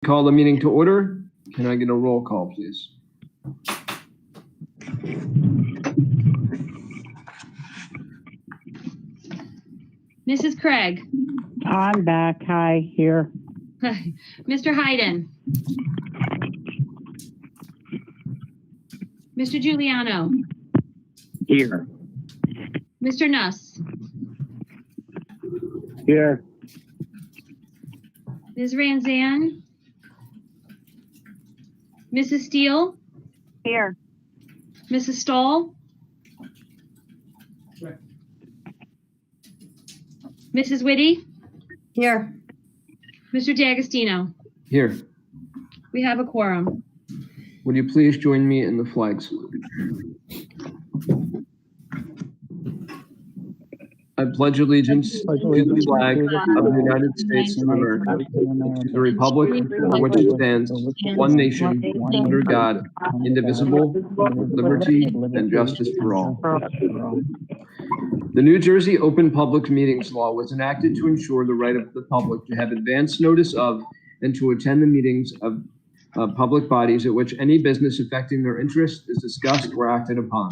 Call the meeting to order. Can I get a roll call, please? Mrs. Craig. I'm back. Hi, here. Mr. Hayden. Mr. Giuliano. Here. Mr. Nuss. Here. Ms. Ranzan. Mrs. Steele. Here. Mrs. Stoll. Mrs. Whitty. Here. Mr. D'Agostino. Here. We have a quorum. Would you please join me in the flag salute? I pledge allegiance to the flag of the United States of America, to the republic for which it stands, one nation, under God, indivisible, with liberty and justice for all. The New Jersey Open Public Meetings Law was enacted to ensure the right of the public to have advance notice of and to attend the meetings of public bodies at which any business affecting their interest is discussed or acted upon.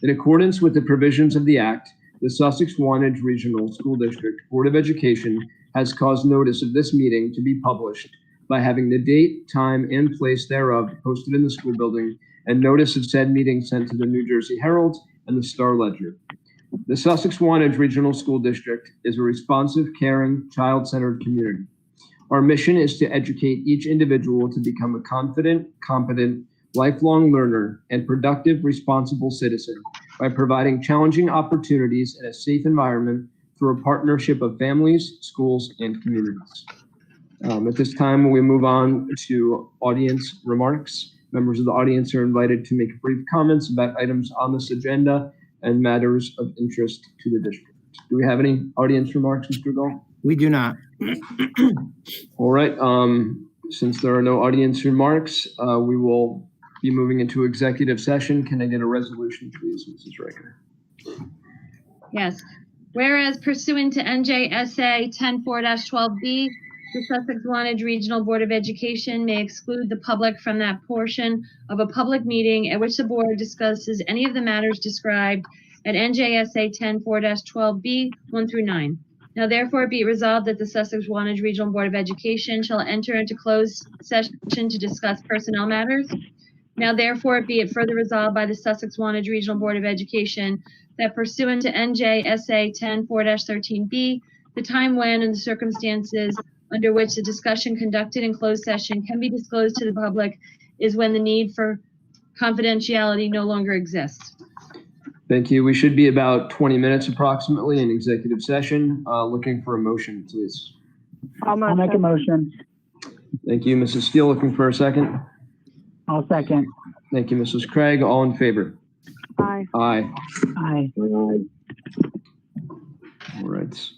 In accordance with the provisions of the Act, the Sussex-Wantage Regional School District Board of Education has caused notice of this meeting to be published by having the date, time, and place thereof posted in the school building and notice of said meeting sent to the New Jersey Herald and the Star Ledger. The Sussex-Wantage Regional School District is a responsive, caring, child-centered community. Our mission is to educate each individual to become a confident, competent, lifelong learner and productive, responsible citizen by providing challenging opportunities in a safe environment through a partnership of families, schools, and communities. At this time, we move on to audience remarks. Members of the audience are invited to make brief comments about items on this agenda and matters of interest to the district. Do we have any audience remarks, Mr. Gall? We do not. All right. Since there are no audience remarks, we will be moving into executive session. Can I get a resolution, please, Mrs. Riker? Yes. Whereas pursuant to NJSA 10-4-12B, the Sussex-Wantage Regional Board of Education may exclude the public from that portion of a public meeting at which the board discusses any of the matters described at NJSA 10-4-12B 1 through 9. Now therefore be it resolved that the Sussex-Wantage Regional Board of Education shall enter into closed session to discuss personnel matters. Now therefore be it further resolved by the Sussex-Wantage Regional Board of Education that pursuant to NJSA 10-4-13B, the time when and the circumstances under which the discussion conducted in closed session can be disclosed to the public is when the need for confidentiality no longer exists. Thank you. We should be about 20 minutes approximately in executive session. Looking for a motion, please. I'll make a motion. Thank you, Mrs. Steele. Looking for a second. I'll second. Thank you, Mrs. Craig. All in favor? Aye. Aye. Aye. All right.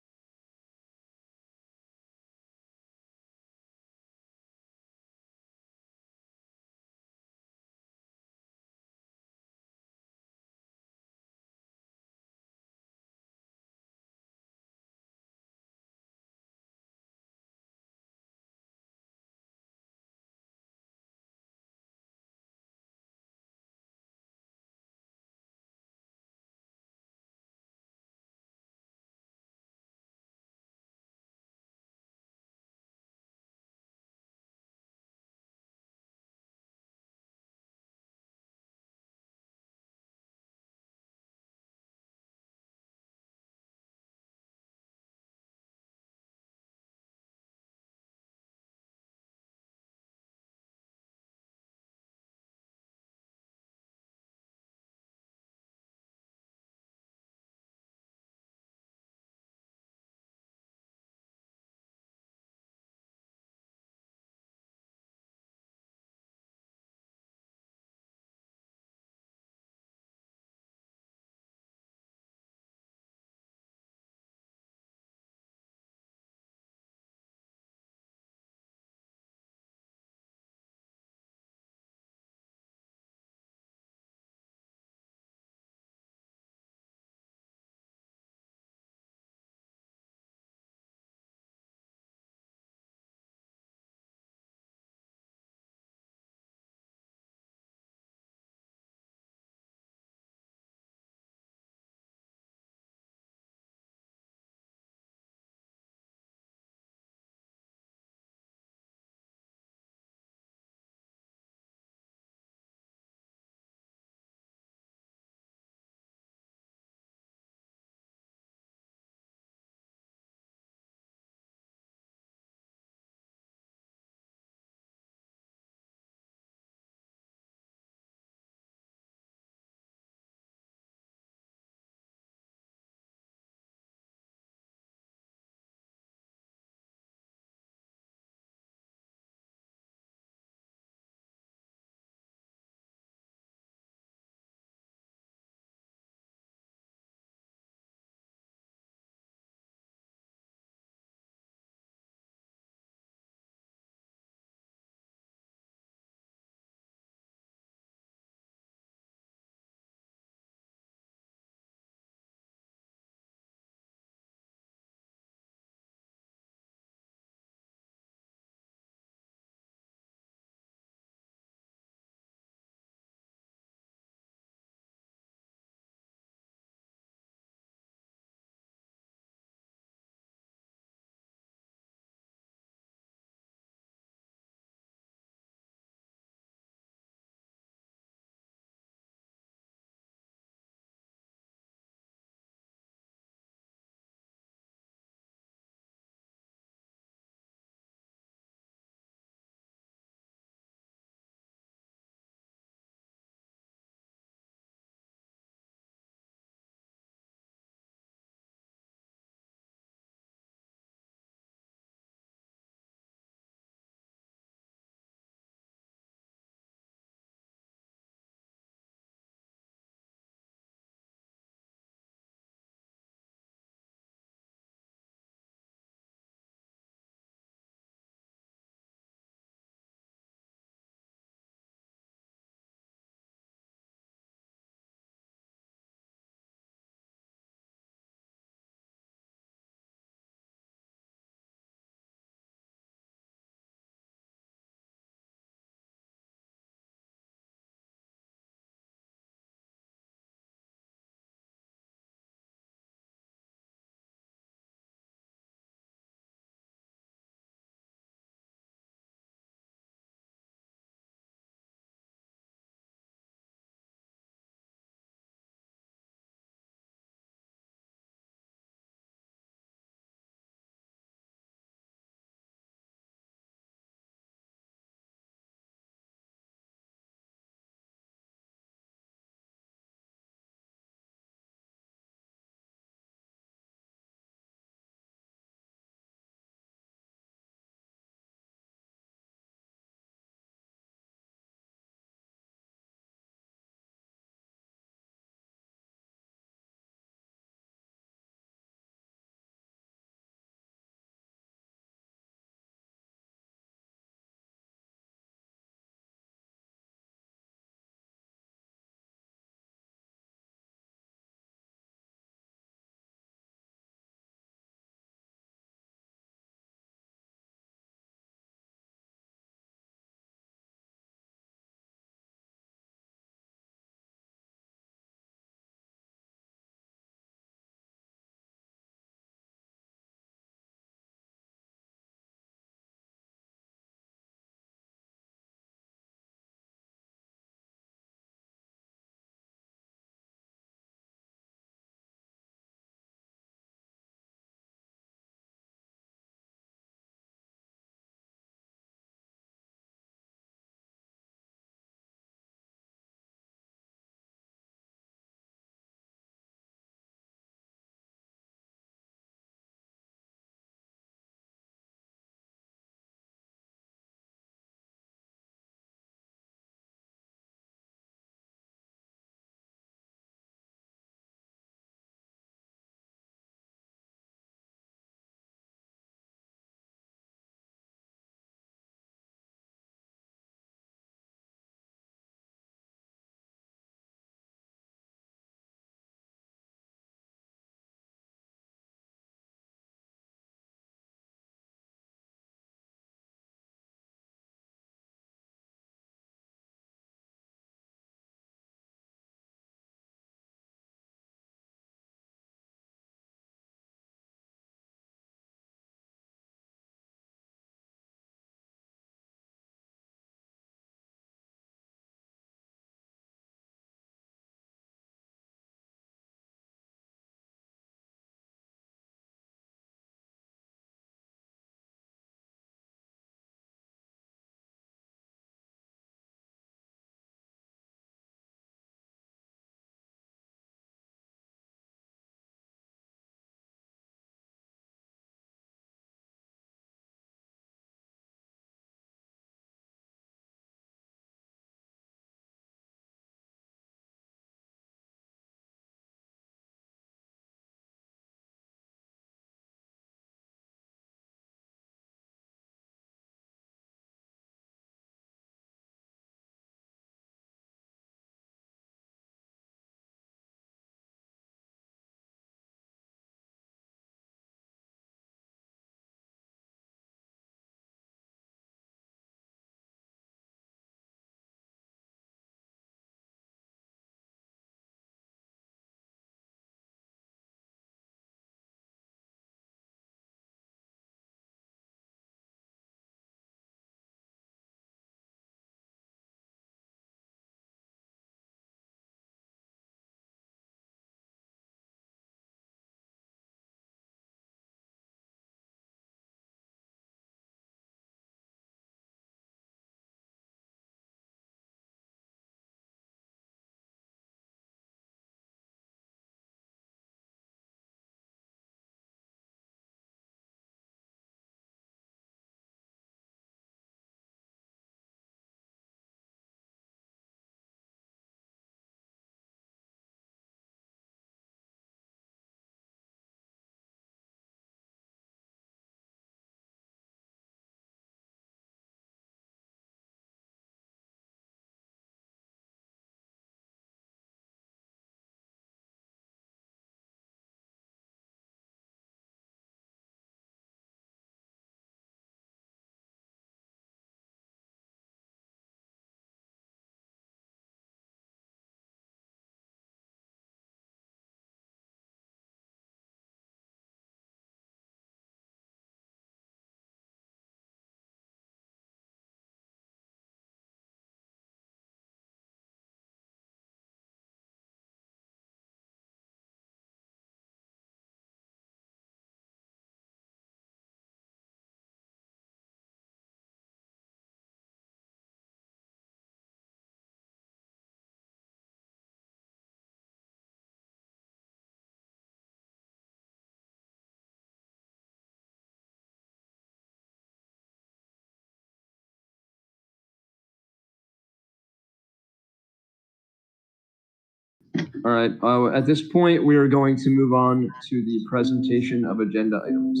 All right. At this point, we are going to move on to the presentation of agenda items.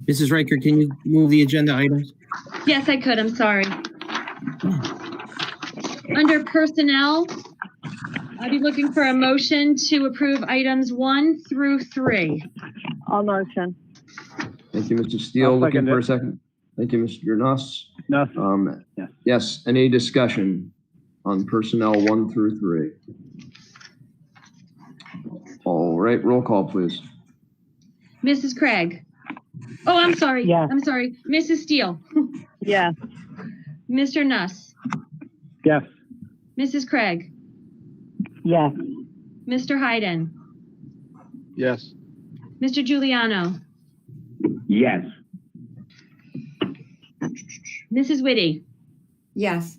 Mrs. Riker, can you move the agenda items? Yes, I could. I'm sorry. Under personnel, I'll be looking for a motion to approve items 1 through 3. I'll motion. Thank you, Mr. Steele. I'll Looking second for it. a second. Thank you, Mr. Nuss. No. Yes. Yes. Any discussion on personnel 1 through 3? All right. Roll call, please. Mrs. Craig. Oh, I'm sorry. Yes. I'm sorry. Mrs. Steele. Yes. Mr. Nuss. Yes. Mrs. Craig. Yes. Mr. Hayden. Yes. Mr. Giuliano. Yes. Mrs. Whitty. Yes.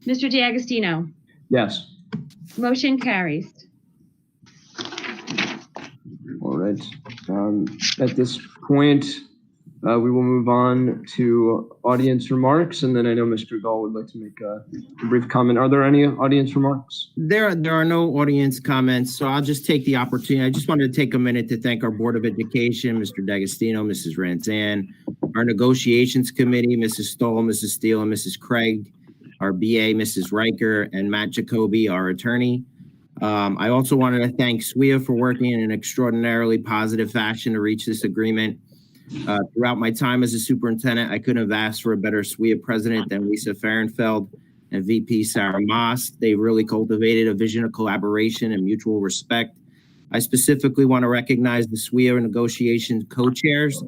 Mr. DiAgostino. Yes. Motion carries. All right. At this point, we will move on to audience remarks, and then I know Mr. Gall would like to make a brief comment. Are there any audience remarks? There are no audience comments, so I'll just take the opportunity. I just wanted to take a minute to thank our Board of Education, Mr. D'Agostino, Mrs. Ranzan, our negotiations committee, Mrs. Stoll, Mrs. Steele, and Mrs. Craig, our BA, Mrs. Riker, and Matt Jacoby, our attorney. I also wanted to thank SWIA for working in an extraordinarily positive fashion to reach this agreement. Throughout my time as a superintendent, I couldn't have asked for a better SWIA president than Lisa Fahrenfeld and VP Sarah Moss. They really cultivated a vision of collaboration and mutual respect. I specifically want to recognize the SWIA negotiation co-chairs.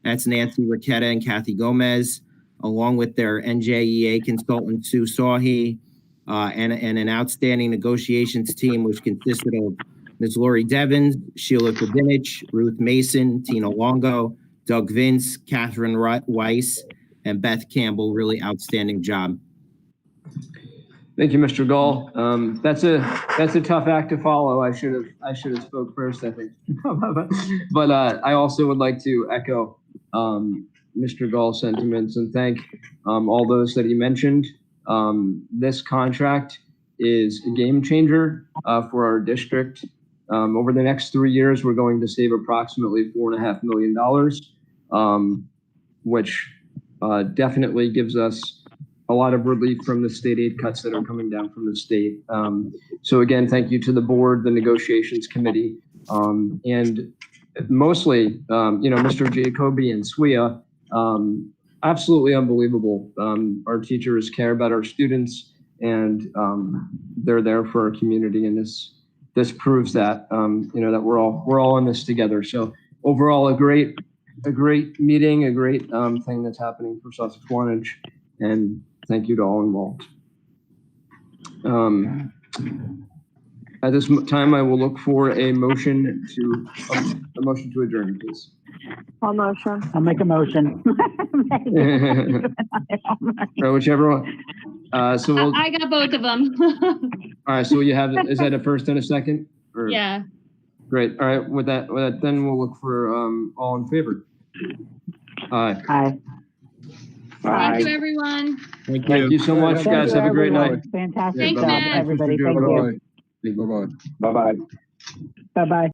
That's Nancy Riquetta and Kathy Gomez, along with their NJEA consultant, Sue Sahi, and an outstanding negotiations team, which consisted of Ms. Lori Devins, Sheila Kudinich, Ruth Mason, Tina Longo, Doug Vince, Catherine Weiss, and Beth Campbell. Really outstanding job. Thank you, Mr. Gall. That's a tough act to follow. I should have spoke first, I think. But I also would like to echo Mr. Gall's sentiments and thank all those that he mentioned. This contract is a game changer for our district. Over the next 3 years, we're going to save approximately $4.5 million, which definitely gives us a lot of relief from the state aid cuts that are coming down from the state. So again, thank you to the board, the negotiations committee, and mostly, Mr. Jacoby and SWIA. Absolutely unbelievable. Our teachers care about our students, and they're there for our community. And this proves that that we're all in this together. So overall, a great meeting, a great thing that's happening for Sussex-Wantage, and thank you to all involved. At this time, I will look for a motion to adjourn, please. I'll motion. I'll make a motion. Or whichever one. So we'll, I got both of them. all right. So you have, is that a first and a second? Or, Yeah. Great. All right. With that, then we'll look for all in favor. Aye. Aye. Thank you, everyone. Thank Thank you so much, Thank guys. you, Have a great everyone. night. Fantastic Thanks, job, Matt. everybody. Thank you. Bye-bye. Bye-bye.